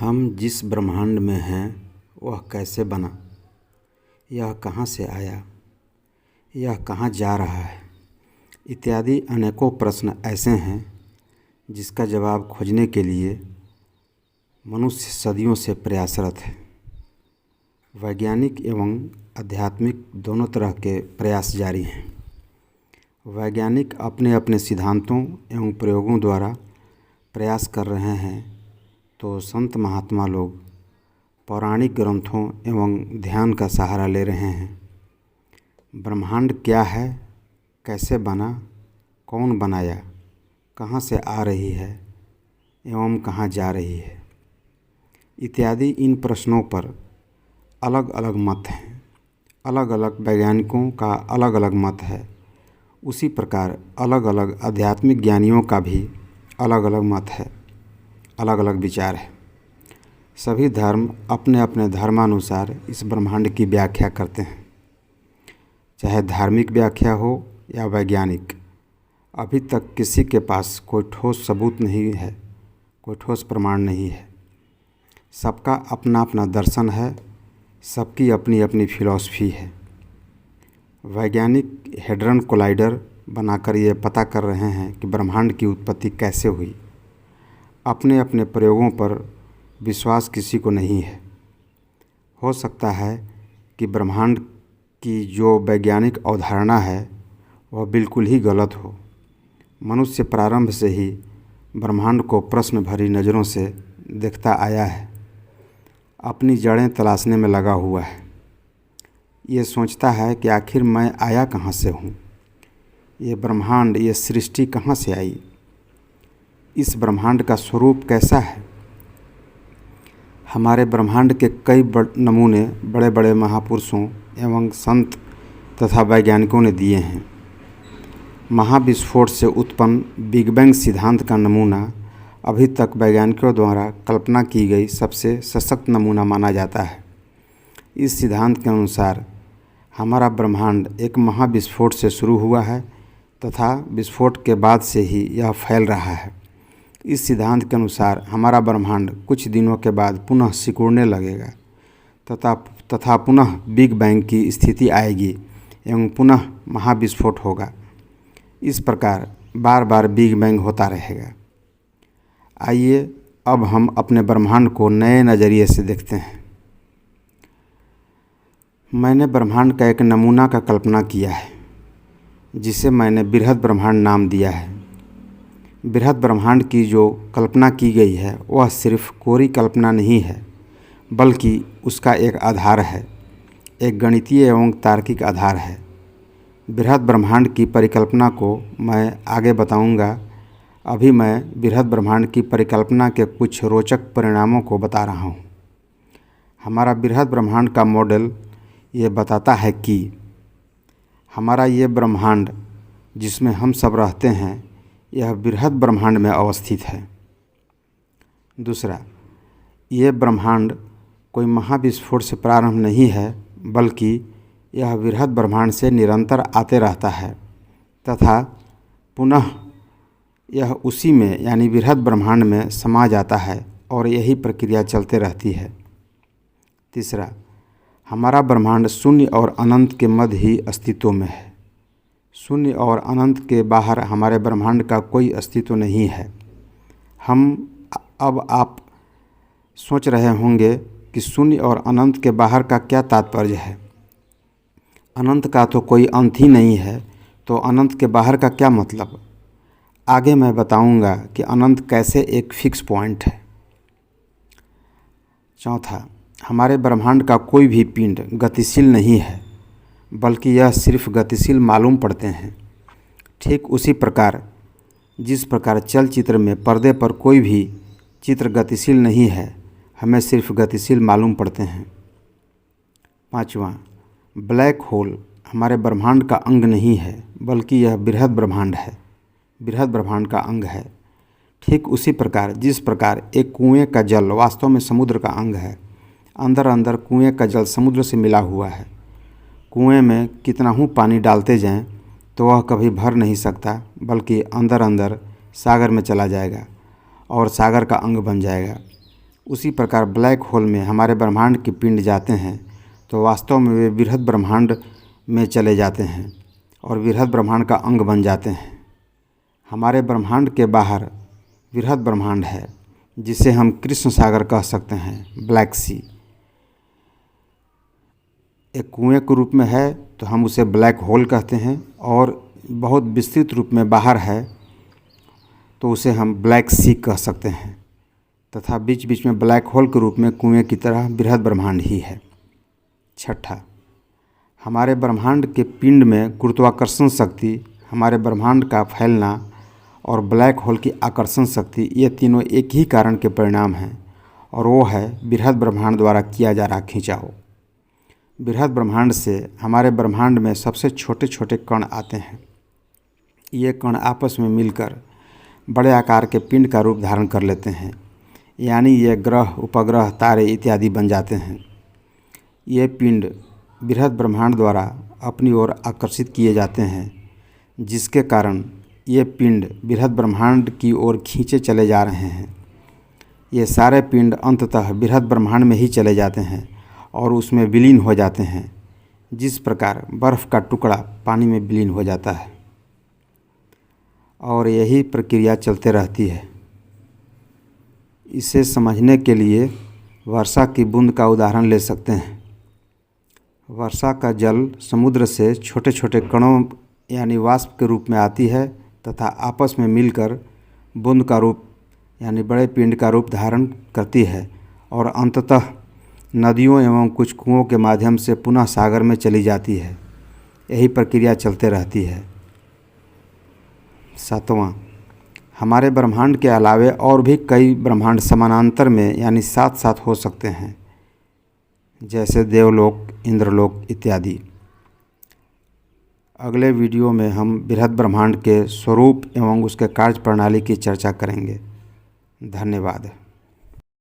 हम जिस ब्रह्मांड में हैं वह कैसे बना, यह कहाँ से आया, यह कहाँ जा रहा है, इत्यादि अनेकों प्रश्न ऐसे हैं जिसका जवाब खोजने के लिए मनुष्य सदियों से प्रयासरत है। वैज्ञानिक एवं आध्यात्मिक दोनों तरह के प्रयास जारी हैं। वैज्ञानिक अपने अपने सिद्धांतों एवं प्रयोगों द्वारा प्रयास कर रहे हैं, तो संत महात्मा लोग पौराणिक ग्रंथों एवं ध्यान का सहारा ले रहे हैं। ब्रह्मांड क्या है, कैसे बना, कौन बनाया, कहाँ से आ रही है एवं कहाँ जा रही है, इत्यादि इन प्रश्नों पर अलग अलग मत हैं। अलग अलग वैज्ञानिकों का अलग अलग मत है। उसी प्रकार अलग अलग आध्यात्मिक ज्ञानियों का भी अलग अलग मत है, अलग अलग विचार है। सभी धर्म अपने अपने धर्मानुसार इस ब्रह्मांड की व्याख्या करते हैं, चाहे धार्मिक व्याख्या हो या वैज्ञानिक। अभी तक किसी के पास कोई ठोस सबूत नहीं है, कोई ठोस प्रमाण नहीं है। सबका अपना अपना दर्शन है, सबकी अपनी अपनी फिलॉसफी है। वैज्ञानिक हेड्रन कोलाइडर बनाकर ये पता कर रहे हैं कि ब्रह्मांड की उत्पत्ति कैसे हुई। अपने अपने प्रयोगों पर विश्वास किसी को नहीं है। हो सकता है कि ब्रह्मांड की जो वैज्ञानिक अवधारणा है वह बिल्कुल ही गलत हो। मनुष्य प्रारंभ से ही ब्रह्मांड को प्रश्न भरी नज़रों से देखता आया है, अपनी जड़ें तलाशने में लगा हुआ है। ये सोचता है कि आखिर मैं आया कहाँ से हूँ, ये ब्रह्मांड, ये सृष्टि कहाँ से आई, इस ब्रह्मांड का स्वरूप कैसा है। हमारे ब्रह्मांड के कई नमूने बड़े बड़े महापुरुषों एवं संत तथा वैज्ञानिकों ने दिए हैं। महाविस्फोट से उत्पन्न बिग बैंग सिद्धांत का नमूना अभी तक वैज्ञानिकों द्वारा कल्पना की गई सबसे सशक्त नमूना माना जाता है। इस सिद्धांत के अनुसार हमारा ब्रह्मांड एक महाविस्फोट से शुरू हुआ है तथा विस्फोट के बाद से ही यह फैल रहा है। इस सिद्धांत के अनुसार हमारा ब्रह्मांड कुछ दिनों के बाद पुनः सिकुड़ने लगेगा तथा पुनः बिग बैंग की स्थिति आएगी एवं पुनः महाविस्फोट होगा। इस प्रकार बार बार बिग बैंग होता रहेगा। आइए अब हम अपने ब्रह्मांड को नए नज़रिए से देखते हैं। मैंने ब्रह्मांड का एक नमूना का कल्पना किया है, जिसे मैंने बृहद ब्रह्मांड नाम दिया है। बृहद ब्रह्मांड की जो कल्पना की गई है वह सिर्फ कोरी कल्पना नहीं है, बल्कि उसका एक आधार है, एक गणितीय एवं तार्किक आधार है। बृहद ब्रह्मांड की परिकल्पना को मैं आगे बताऊंगा। अभी मैं बृहद ब्रह्मांड की परिकल्पना के कुछ रोचक परिणामों को बता रहा हूँ। हमारा बृहद ब्रह्मांड का मॉडल ये बताता है कि हमारा ये ब्रह्मांड जिसमें हम सब रहते हैं, यह बृहद ब्रह्मांड में अवस्थित है। दूसरा, ये ब्रह्मांड कोई महाविस्फोट से प्रारंभ नहीं है, बल्कि यह बृहद ब्रह्मांड से निरंतर आते रहता है तथा पुनः यह उसी में यानी बृहद ब्रह्मांड में समा जाता है और यही प्रक्रिया चलते रहती है। तीसरा, हमारा ब्रह्मांड शून्य और अनंत के मध्य ही अस्तित्व में है। शून्य और अनंत के बाहर हमारे ब्रह्मांड का कोई अस्तित्व नहीं है। अब आप सोच रहे होंगे कि शून्य और अनंत के बाहर का क्या तात्पर्य है। अनंत का तो कोई अंत ही नहीं है, तो अनंत के बाहर का क्या मतलब। आगे मैं बताऊंगा कि अनंत कैसे एक फिक्स पॉइंट है। चौथा, हमारे ब्रह्मांड का कोई भी पिंड गतिशील नहीं है, बल्कि यह सिर्फ गतिशील मालूम पड़ते हैं। ठीक उसी प्रकार जिस प्रकार चलचित्र में पर्दे पर कोई भी चित्र गतिशील नहीं है, हमें सिर्फ गतिशील मालूम पड़ते हैं। पाँचवां, ब्लैक होल हमारे ब्रह्मांड का अंग नहीं है, बल्कि यह बृहद ब्रह्मांड है, बृहद ब्रह्मांड का अंग है। ठीक उसी प्रकार जिस प्रकार एक कुएं का जल वास्तव में समुद्र का अंग है, अंदर अंदर कुएं का जल समुद्र से मिला हुआ है। कुएं में कितना ही पानी डालते जाएं तो वह कभी भर नहीं सकता, बल्कि अंदर अंदर सागर में चला जाएगा और सागर का अंग बन जाएगा। उसी प्रकार ब्लैक होल में हमारे ब्रह्मांड के पिंड जाते हैं तो वास्तव में वे बृहद ब्रह्मांड में चले जाते हैं और बृहद ब्रह्मांड का अंग बन जाते हैं। हमारे ब्रह्मांड के बाहर बृहद ब्रह्मांड है जिसे हम कृष्ण सागर कह सकते हैं, ब्लैक सी। एक कुएं के रूप में है तो हम उसे ब्लैक होल कहते हैं, और बहुत विस्तृत रूप में बाहर है तो उसे हम ब्लैक सी कह सकते हैं, तथा बीच बीच में ब्लैक होल के रूप में कुएं की तरह बृहद ब्रह्मांड ही है। छठा, हमारे ब्रह्मांड के पिंड में गुरुत्वाकर्षण शक्ति, हमारे ब्रह्मांड का फैलना और ब्लैक होल की आकर्षण शक्ति, ये तीनों एक ही कारण के परिणाम हैं, और वो है बृहद ब्रह्मांड द्वारा किया जा रहा खिंचाव। बृहद ब्रह्मांड से हमारे ब्रह्मांड में सबसे छोटे छोटे कण आते हैं। ये कण आपस में मिलकर बड़े आकार के पिंड का रूप धारण कर लेते हैं, यानी ये ग्रह, उपग्रह, तारे इत्यादि बन जाते हैं। ये पिंड बृहद ब्रह्मांड द्वारा अपनी ओर आकर्षित किए जाते हैं, जिसके कारण ये पिंड बृहद ब्रह्मांड की ओर खींचे चले जा रहे हैं। ये सारे पिंड अंततः बृहद ब्रह्मांड में ही चले जाते हैं और उसमें विलीन हो जाते हैं, जिस प्रकार बर्फ़ का टुकड़ा पानी में विलीन हो जाता है, और यही प्रक्रिया चलते रहती है। इसे समझने के लिए वर्षा की बूंद का उदाहरण ले सकते हैं। वर्षा का जल समुद्र से छोटे छोटे कणों यानी वाष्प के रूप में आती है तथा आपस में मिलकर बूंद का रूप यानी बड़े पिंड का रूप धारण करती है और अंततः नदियों एवं कुछ कुओं के माध्यम से पुनः सागर में चली जाती है। यही प्रक्रिया चलते रहती है। सातवां, हमारे ब्रह्मांड के अलावे और भी कई ब्रह्मांड समानांतर में यानी साथ साथ हो सकते हैं, जैसे देवलोक, इंद्रलोक इत्यादि। अगले वीडियो में हम बृहद ब्रह्मांड के स्वरूप एवं उसके कार्य प्रणाली की चर्चा करेंगे। धन्यवाद।